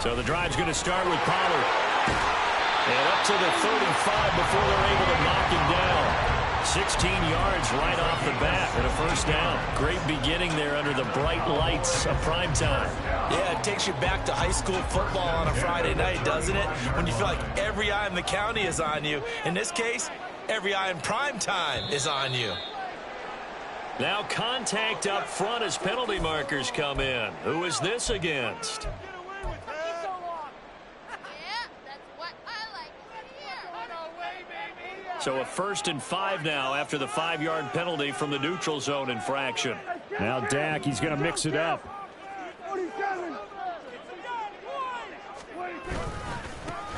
So the drive's going to start with Pollard. And up to the 35 before they're able to knock him down. 16 yards right off the bat and a first down. Great beginning there under the bright lights of prime time. Yeah, it takes you back to high school football on a Friday night, doesn't it? When you feel like every eye in the county is on you. In this case, every eye in prime time is on you. Now contact up front as penalty markers come in. Who is this against? So a 1st and 5 now after the 5-yard penalty from the neutral zone infraction. Now Dak, he's going to mix it up.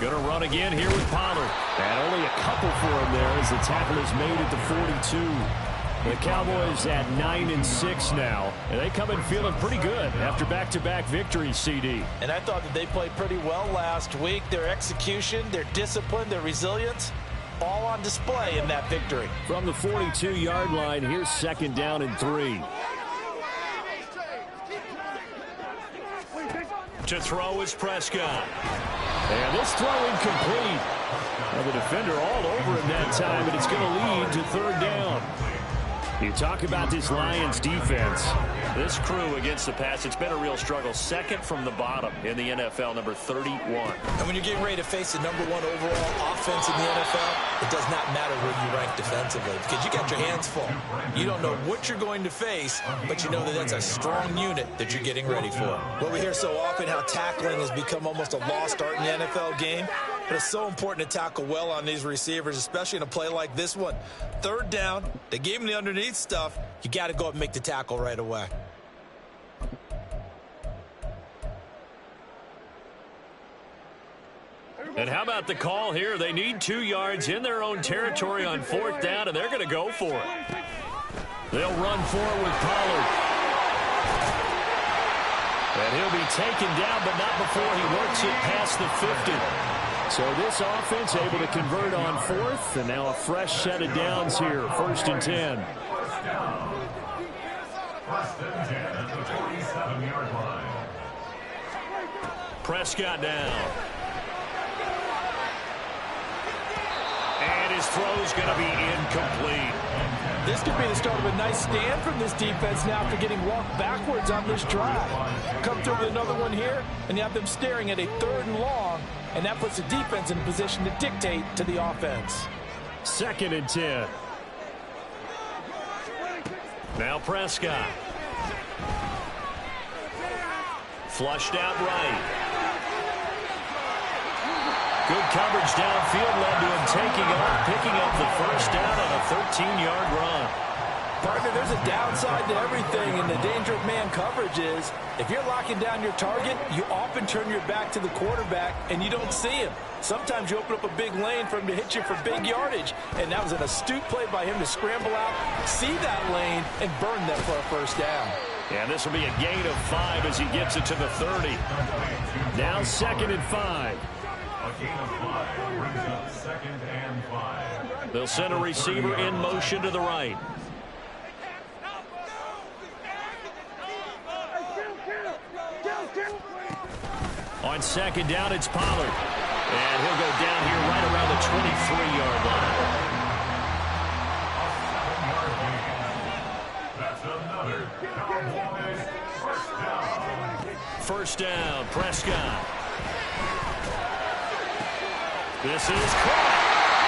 Going to run again here with Pollard. And only a couple for him there as the tackle is made at the 42. The Cowboys at 9-6 now. And they come in feeling pretty good after back-to-back victories, CD. And I thought that they played pretty well last week. Their execution, their discipline, their resilience, all on display in that victory. From the 42-yard line, here's 2nd down and 3. To throw is Prescott. And this throw incomplete. Now the defender all over him that time, but it's going to lead to 3rd down. You talk about this Lions defense. This crew against the pass, it's been a real struggle. 2nd from the bottom in the NFL, number 31. And when you're getting ready to face the number 1 overall offense in the NFL, it does not matter where you rank defensively because you got your hands full. You don't know what you're going to face, but you know that that's a strong unit that you're getting ready for. Well, we hear so often how tackling has become almost a lost art in the NFL game. But it's so important to tackle well on these receivers, especially in a play like this one. 3rd down, they gave him the underneath stuff. You got to go up and make the tackle right away. And how about the call here? They need 2 yards in their own territory on 4th down, and they're going to go for it. They'll run for it with Pollard. And he'll be taken down, but not before he works it past the 50. So this offense able to convert on 4th, and now a fresh set of downs here, 1st and 10. Prescott down. And his throw's going to be incomplete. This could be the start of a nice stand from this defense now after getting walked backwards on this drive. Come through with another one here, and you have them staring at a 3rd and long, and that puts the defense in a position to dictate to the offense. 2nd and 10. Now Prescott. Flushed out right. Good coverage downfield led to him taking off, picking up the 1st down on a 13-yard run. Partner, there's a downside to everything, and the danger of man coverage is if you're locking down your target, you often turn your back to the quarterback, and you don't see him. Sometimes you open up a big lane for him to hit you for big yardage, and that was an astute play by him to scramble out, see that lane, and burn them for a 1st down. And this will be a gain of 5 as he gets it to the 30. Now 2nd and 5. A gain of 5 brings up 2nd and 5. They'll send a receiver in motion to the right. On 2nd down, it's Pollard. And he'll go down here right around the 23-yard line. That's another Cowboys 1st down. 1st down, Prescott. This is caught.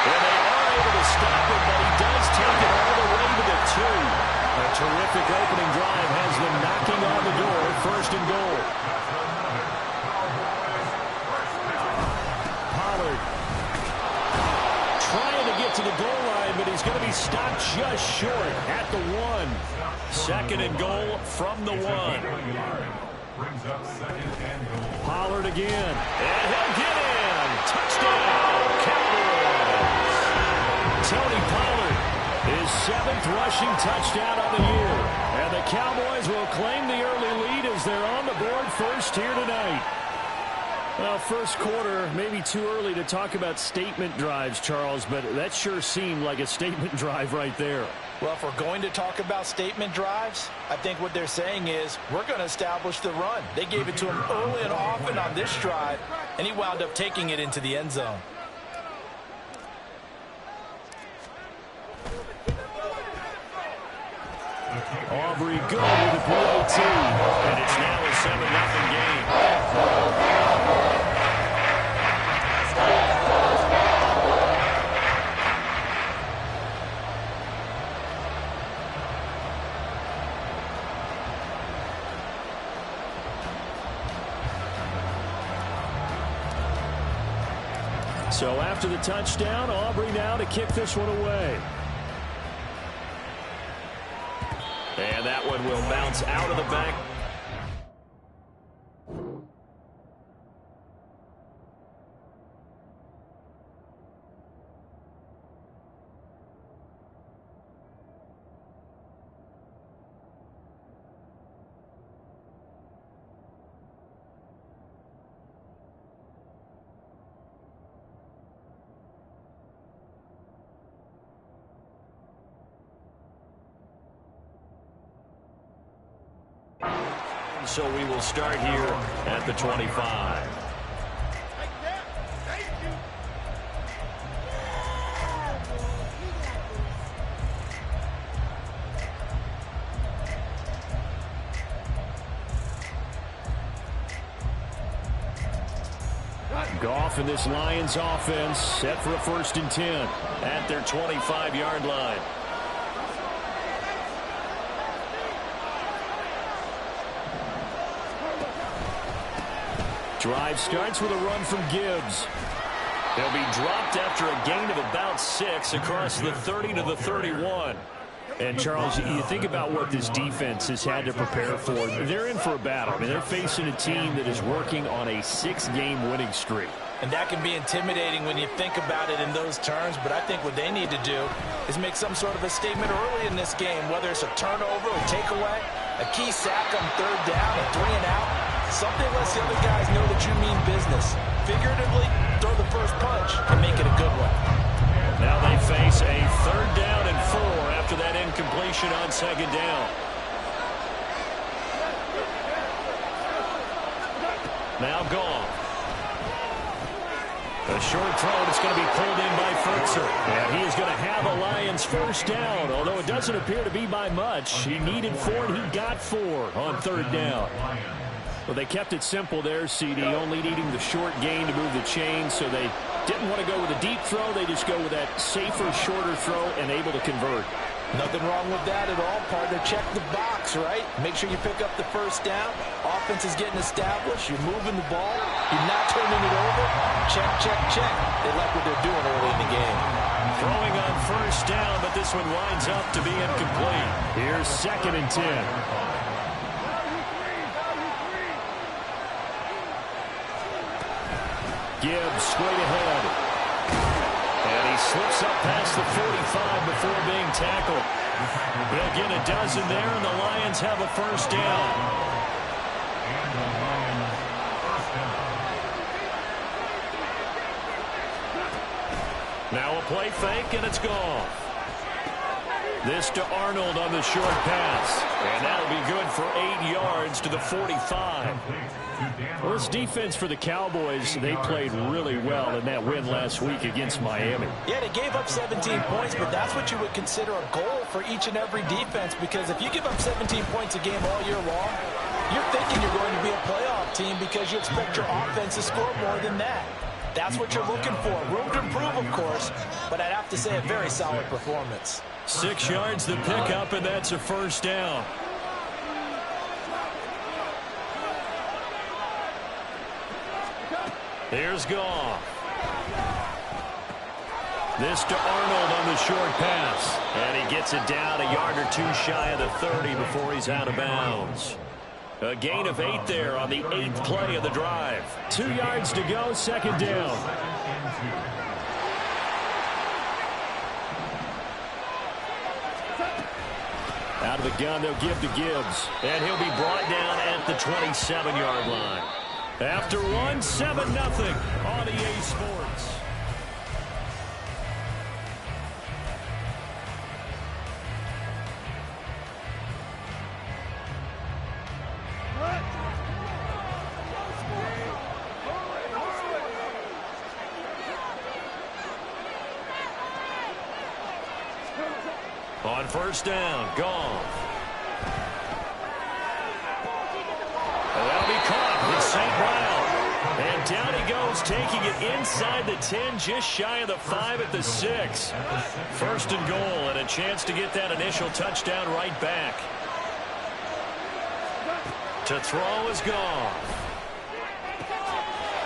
And they are able to stop it, but he does take it all the way to the 2. A terrific opening drive has them knocking on the door, 1st and goal. Pollard trying to get to the goal line, but he's going to be stopped just short at the 1. 2nd and goal from the 1. Brings up 2nd and goal. Pollard again. And he'll get in. Touchdown, Cowboys. Tony Pollard, his 7th rushing touchdown of the year. And the Cowboys will claim the early lead as they're on the board first here tonight. Well, 1st quarter, maybe too early to talk about statement drives, Charles, but that sure seemed like a statement drive right there. Well, if we're going to talk about statement drives, I think what they're saying is we're going to establish the run. They gave it to him early and often on this drive, and he wound up taking it into the end zone. Aubrey good with a PAT, and it's now a 7-0 game. So after the touchdown, Aubrey now to kick this one away. And that one will bounce out of the back. So we will start here at the 25. Goff and this Lions offense set for a 1st and 10 at their 25-yard line. Drive starts with a run from Gibbs. He'll be dropped after a gain of about 6 across the 30 to the 31. And, Charles, you think about what this defense has had to prepare for. They're in for a battle. I mean, they're facing a team that is working on a 6-game winning streak. And that can be intimidating when you think about it in those terms, but I think what they need to do is make some sort of a statement early in this game, whether it's a turnover or takeaway, a key sack on 3rd down, a 3-and-out. Something lets the other guys know that you mean business. Figuratively, throw the first punch and make it a good one. Now they face a 3rd down and 4 after that incompletion on 2nd down. Now gone. A short throw, it's going to be pulled in by Furtzer. And he is going to have a Lions 1st down, although it doesn't appear to be by much. He needed 4, and he got 4 on 3rd down. Well, they kept it simple there, CD, only needing the short gain to move the chain, so they didn't want to go with a deep throw. They just go with that safer, shorter throw and able to convert. Nothing wrong with that at all, partner. Check the box, right? Make sure you pick up the 1st down. Offense is getting established. You're moving the ball. You're not turning it over. Check, check, check. They like what they're doing early in the game. Throwing on 1st down, but this one winds up to be incomplete. Here's 2nd and 10. Gibbs straight ahead. And he slips up past the 45 before being tackled. They'll get a dozen there, and the Lions have a 1st down. Now a play fake, and it's gone. This to Arnold on the short pass. And that'll be good for 8 yards to the 45. Well, this defense for the Cowboys, they played really well in that win last week against Miami. Yeah, they gave up 17 points, but that's what you would consider a goal for each and every defense, because if you give up 17 points a game all year long, you're thinking you're going to be a playoff team because you expect your offense to score more than that. That's what you're looking for. Room to improve, of course, but I'd have to say a very solid performance. 6 yards the pickup, and that's a 1st down. Here's Goff. This to Arnold on the short pass. And he gets it down a yard or 2 shy of the 30 before he's out of bounds. A gain of 8 there on the 8th play of the drive. 2 yards to go, 2nd down. Out of the gun, they'll give to Gibbs. And he'll be brought down at the 27-yard line. After one, 7-0 on EA Sports. On first down, Goff. That'll be caught with St. Brown. And down he goes, taking it inside the 10, just shy of the 5 at the 6. First and goal, and a chance to get that initial touchdown right back. To throw is Goff.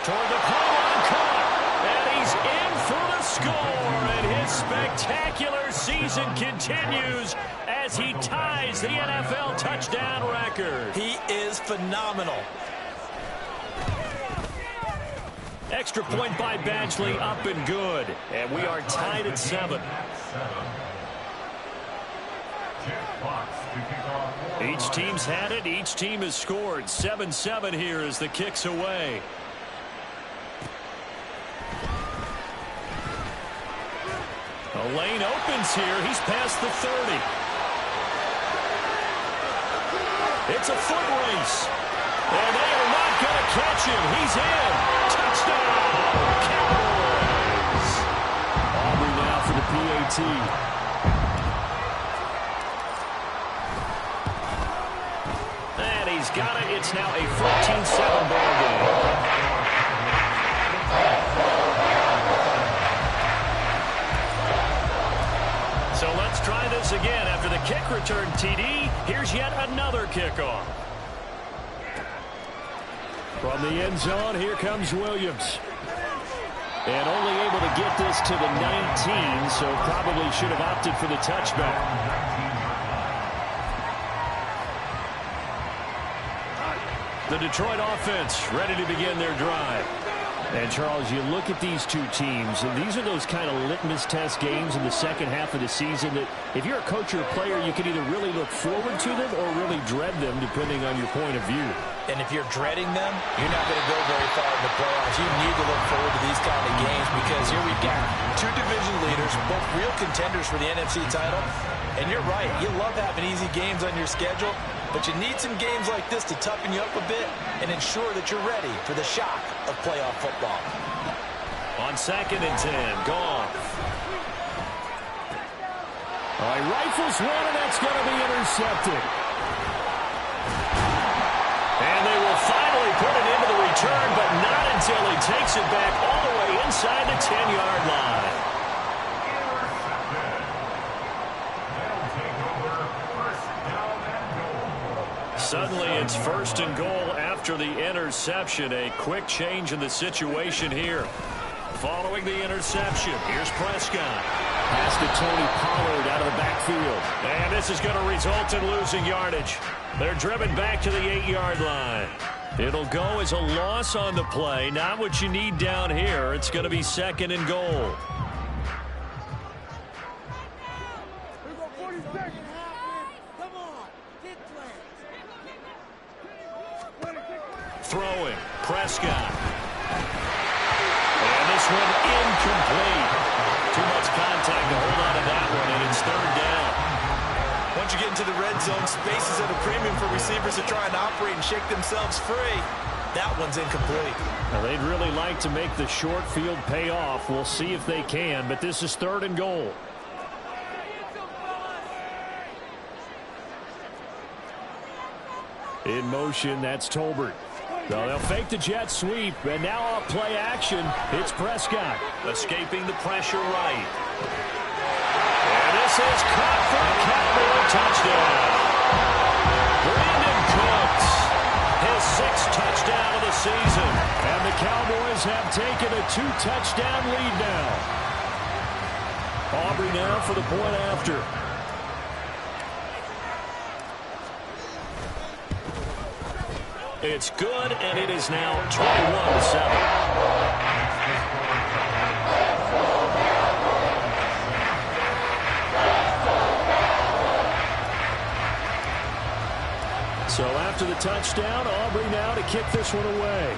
Toward the pylon, caught. And he's in for the score. And his spectacular season continues as he ties the NFL touchdown record. He is phenomenal. Extra point by Badgley, up and good. And we are tied at 7. Each team's had it. Each team has scored. 7-7 here as the kick's away. A lane opens here. He's past the 30. It's a foot race. And they are not going to catch him. He's in. Touchdown, Cowboys. Aubrey now for the PAT. And he's got it. It's now a 14-7 ball game. So let's try this again. After the kick return TD, here's yet another kickoff. From the end zone, here comes Williams. And only able to get this to the 19, so probably should have opted for the touchback. The Detroit offense ready to begin their drive. And, Charles, you look at these two teams, and these are those kind of litmus test games in the second half of the season that if you're a coach or a player, you can either really look forward to them or really dread them, depending on your point of view. And if you're dreading them, you're not going to go very far in the playoffs. You need to look forward to these kind of games because here we've got two division leaders, both real contenders for the NFC title. And you're right, you love having easy games on your schedule, but you need some games like this to toughen you up a bit and ensure that you're ready for the shock of playoff football. On 2nd and 10, Goff. All right, rifles one, and that's going to be intercepted. And they will finally put it into the return, but not until he takes it back all the way inside the 10-yard line. Suddenly it's 1st and goal after the interception. A quick change in the situation here. Following the interception, here's Prescott. Pass to Tony Pollard out of the backfield. And this is going to result in losing yardage. They're driven back to the 8-yard line. It'll go as a loss on the play. Not what you need down here. It's going to be 2nd and goal. Throwing, Prescott. And this one incomplete. Too much contact to hold on to that one, and it's 3rd down. Once you get into the red zone, space is at a premium for receivers to try and operate and shake themselves free. That one's incomplete. Now, they'd really like to make the short field pay off. We'll see if they can, but this is 3rd and goal. In motion, that's Tolbert. So they'll fake the jet sweep, and now off play action, it's Prescott. Escaping the pressure right. And this is caught for a Cowboy touchdown. Brandon Cooks, his 6th touchdown of the season. And the Cowboys have taken a 2-touchdown lead now. Aubrey now for the point after. It's good, and it is now 21-7. So after the touchdown, Aubrey now to kick this one away.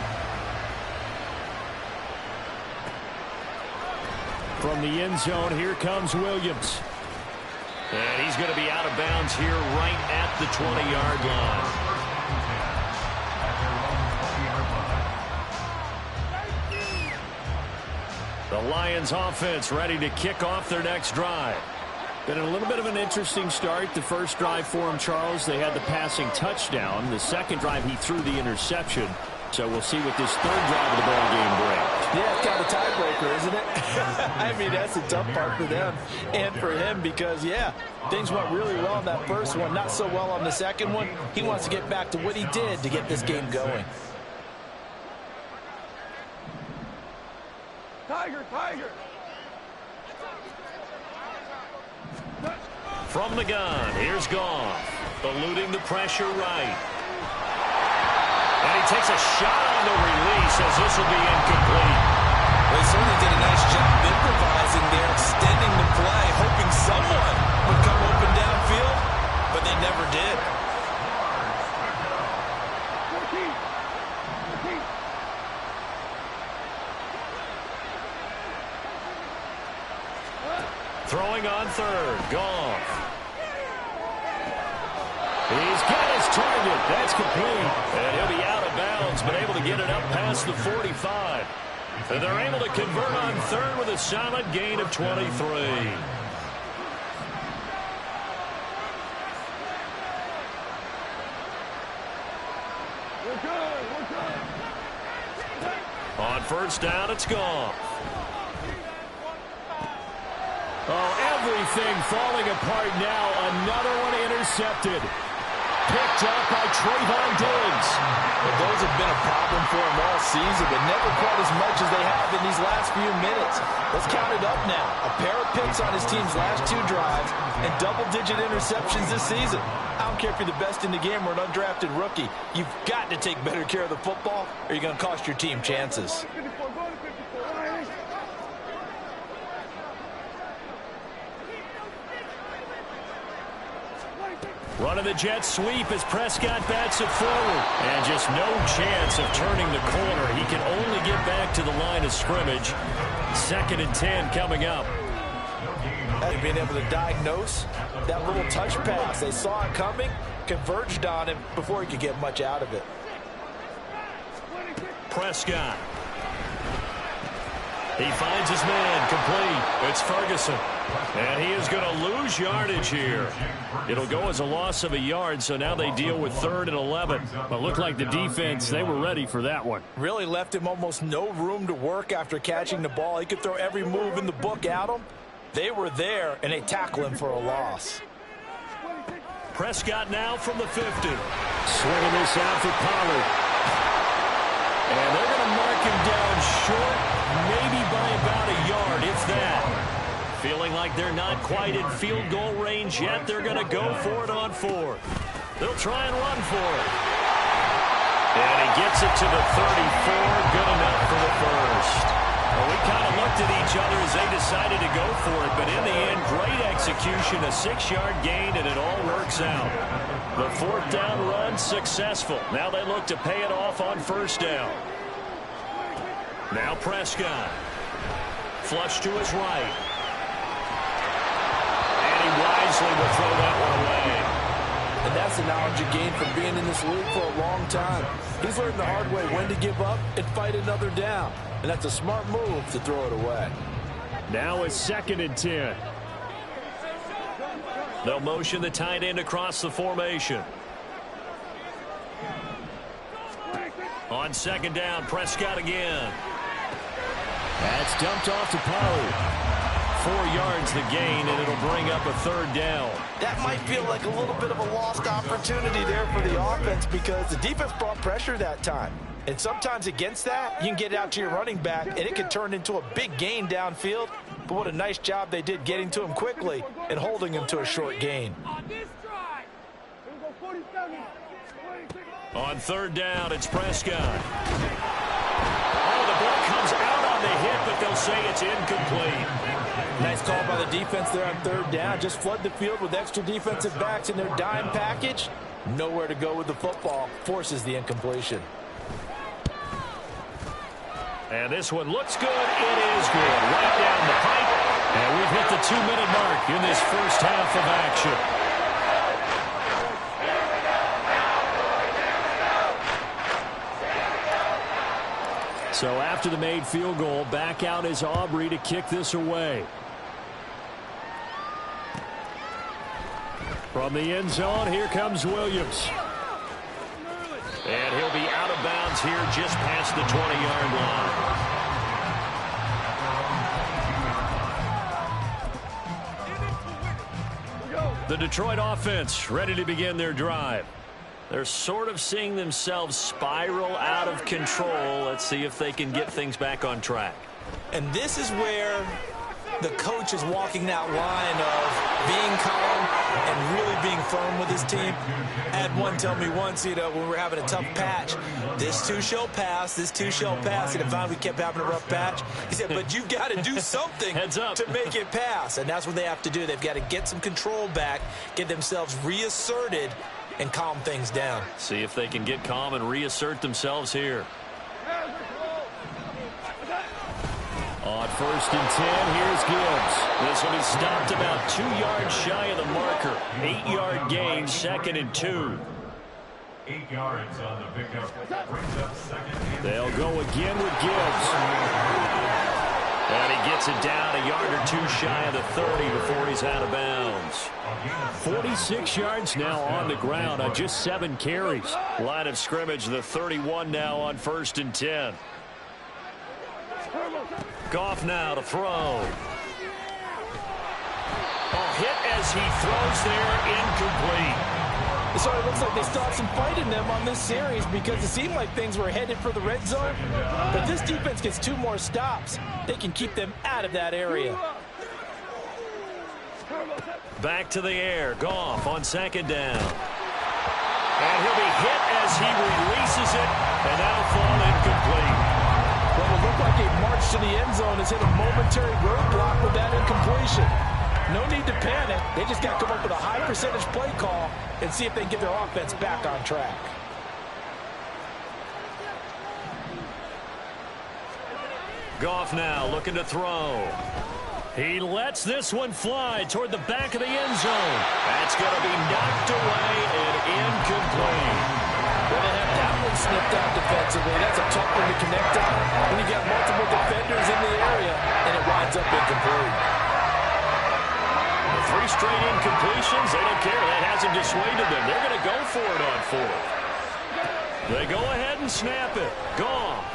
From the end zone, here comes Williams. And he's going to be out of bounds here right at the 20-yard line. The Lions offense ready to kick off their next drive. Been a little bit of an interesting start. The first drive for him, Charles, they had the passing touchdown. The second drive, he threw the interception. So we'll see what this third drive of the ball game brings. Yeah, it's kind of a tiebreaker, isn't it? I mean, that's the tough part for them and for him because, yeah, things went really well in that first one, not so well on the second one. He wants to get back to what he did to get this game going. Tiger, Tiger. From the gun, here's Goff, eluding the pressure right. And he takes a shot on the release as this will be incomplete. Well, he certainly did a nice job improvising there, extending the play, hoping someone would come open downfield, but they never did. Throwing on third, Goff. He's got his target. That's complete. And he'll be out of bounds, but able to get it up past the 45. And they're able to convert on third with a solid gain of 23. We're good. On first down, it's Goff. Oh, everything falling apart now. Another one intercepted. Picked up by Trayvon Diggs. Well, those have been a problem for him all season, but never quite as much as they have in these last few minutes. Let's count it up now. A pair of picks on his team's last two drives and double-digit interceptions this season. I don't care if you're the best in the game or an undrafted rookie. You've got to take better care of the football or you're going to cost your team chances. Running the jet sweep as Prescott bats it forward. And just no chance of turning the corner. He can only get back to the line of scrimmage. 2nd and 10 coming up. Being able to diagnose that little touch pass. They saw it coming, converged on him before he could get much out of it. Prescott. He finds his man complete. It's Ferguson. And he is going to lose yardage here. It'll go as a loss of a yard, so now they deal with 3rd and 11. But looked like the defense, they were ready for that one. Really left him almost no room to work after catching the ball. He could throw every move in the book at him. They were there, and they tackle him for a loss. Prescott now from the 50. Swinging this out for Pollard. And they're going to mark him down short, maybe by about a yard, if that. Feeling like they're not quite in field goal range yet, they're going to go for it on 4th. They'll try and run for it. And he gets it to the 34. Good enough for the first. Well, we kind of looked at each other as they decided to go for it, but in the end, great execution, a 6-yard gain, and it all works out. The 4th down run successful. Now they look to pay it off on 1st down. Now Prescott. Flush to his right. And he wisely will throw that one away. And that's the knowledge he gained from being in this league for a long time. He's learned the hard way when to give up and fight another down. And that's a smart move to throw it away. Now it's 2nd and 10. They'll motion the tight end across the formation. On 2nd down, Prescott again. That's dumped off to Pollard. 4 yards the gain, and it'll bring up a 3rd down. That might feel like a little bit of a lost opportunity there for the offense because the defense brought pressure that time. And sometimes against that, you can get it out to your running back, and it can turn into a big gain downfield. But what a nice job they did getting to him quickly and holding him to a short gain. On 3rd down, it's Prescott. Oh, the ball comes out on the hit, but they'll say it's incomplete. Nice call by the defense there on 3rd down. Just flood the field with extra defensive backs in their dime package. Nowhere to go with the football. Forces the incompletion. And this one looks good. It is good. Right down the pipe. And we've hit the 2-minute mark in this first half of action. So after the made field goal, back out is Aubrey to kick this away. From the end zone, here comes Williams. And he'll be out of bounds here just past the 20-yard line. The Detroit offense ready to begin their drive. They're sort of seeing themselves spiral out of control. Let's see if they can get things back on track. And this is where the coach is walking that line of being calm and really being firm with his team. I had one tell me once, when we were having a tough patch, this too shall pass, this too shall pass. And finally we kept having a rough patch. He said, but you've got to do something Heads up to make it pass. And that's what they have to do. They've got to get some control back, get themselves reasserted, and calm things down. See if they can get calm and reassert themselves here. On 1st and 10, here's Gibbs. This will be stopped about 2 yards shy of the marker. 8-yard gain, 2nd and 2. 8 yards on the pickup. Brings up 2nd and 2. They'll go again with Gibbs. And he gets it down a yard or 2 shy of the 30 before he's out of bounds. 46 yards now on the ground on just 7 carries. Line of scrimmage, the 31 now on 1st and 10. Goff now to throw. Hit as he throws there, incomplete. So it looks like they still have some fight in them on this series because it seemed like things were headed for the red zone. But this defense gets 2 more stops. They can keep them out of that area. Back to the air. Goff on 2nd down. And he'll be hit as he releases it, and that'll fall incomplete. Well, it looked like a march to the end zone has hit a momentary roadblock with that incompletion. No need to panic. They just got to come up with a high percentage play call and see if they can get their offense back on track. Goff now looking to throw. He lets this one fly toward the back of the end zone. That's going to be knocked away and incomplete. Well, they have that one snipped out defensively. That's a tough one to connect on when you got multiple defenders in the area, and it winds up incomplete. The 3 straight incompletions, they don't care. That hasn't dissuaded them. They're going to go for it on 4th. They go ahead and snap it. Goff.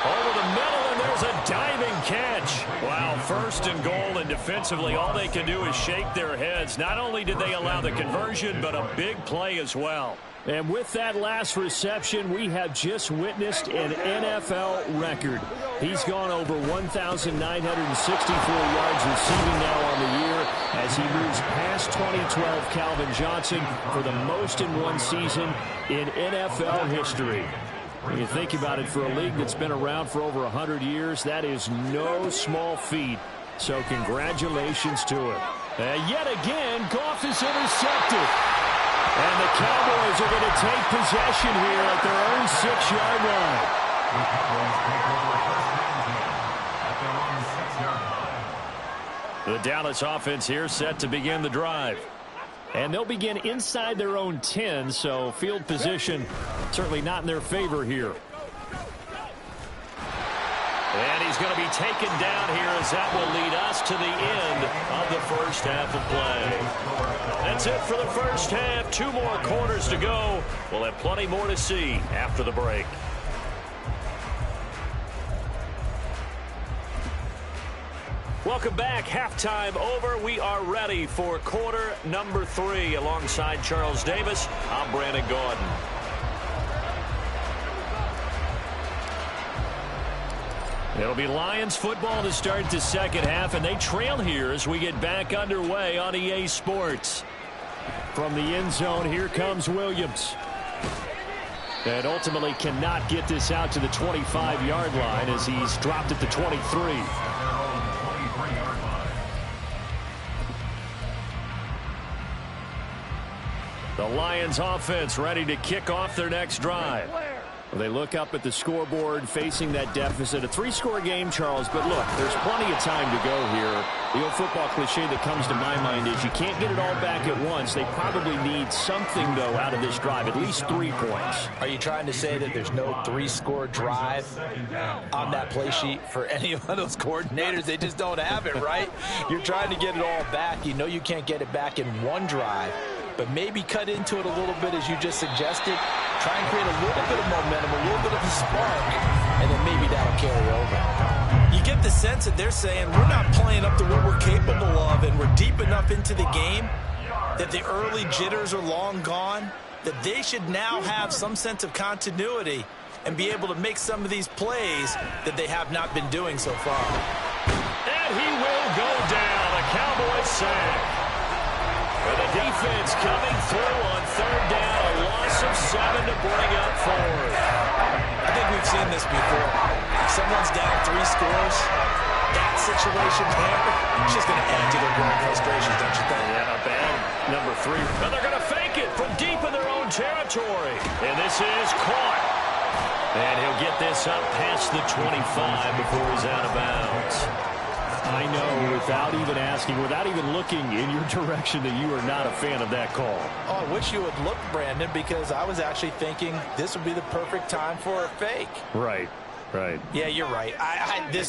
Over the middle, and there's a diving catch. Wow, 1st and goal, and defensively, all they can do is shake their heads. Not only did they allow the conversion, but a big play as well. And with that last reception, we have just witnessed an NFL record. He's gone over 1,964 yards receiving now on the year as he moves past 2012 Calvin Johnson for the most in one season in NFL history. When you think about it, for a league that's been around for over 100 years, that is no small feat. So congratulations to him. Yet again, Goff is intercepted. And the Cowboys are going to take possession here at their own 6-yard line. The Dallas offense here set to begin the drive. And they'll begin inside their own 10, so field position certainly not in their favor here. And he's going to be taken down here as that will lead us to the end of the first half of play. That's it for the first half. 2 more quarters to go. We'll have plenty more to see after the break. Welcome back. Halftime over. We are ready for quarter number 3. Alongside Charles Davis, I'm Brandon Gordon. It'll be Lions football to start the second half, and they trail here as we get back underway on EA Sports. From the end zone, here comes Williams. And ultimately cannot get this out to the 25-yard line as he's dropped at the 23. The Lions offense ready to kick off their next drive. Well, they look up at the scoreboard facing that deficit. A 3-score game, Charles, but look, there's plenty of time to go here. The old football cliche that comes to my mind is you can't get it all back at once. They probably need something, though, out of this drive, at least 3 points. Are you trying to say that there's no 3-score drive on that play sheet for any of those coordinators? They just don't have it, right? You're trying to get it all back. You know you can't get it back in one drive, but maybe cut into it a little bit as you just suggested. Try and create a little bit of momentum, a little bit of a spark, and then maybe that'll carry over. You get the sense that they're saying we're not playing up to what we're capable of, and we're deep enough into the game that the early jitters are long gone, that they should now have some sense of continuity and be able to make some of these plays that they have not been doing so far. And he will go down. A Cowboys sack. For the defense coming through on 3rd down, a loss of 7 to bring up 4th. I think we've seen this before. If someone's down 3 scores, that situation there, it's just going to add to their growing frustrations, don't you think? Yeah, not bad. Number 3. And they're going to fake it from deep in their own territory. And this is caught. And he'll get this up past the 25 before he's out of bounds. I know, without even asking, without even looking in your direction, that you are not a fan of that call. Oh, I wish you would look, Brandon, because I was actually thinking this would be the perfect time for a fake. Right, right. Yeah, you're right. This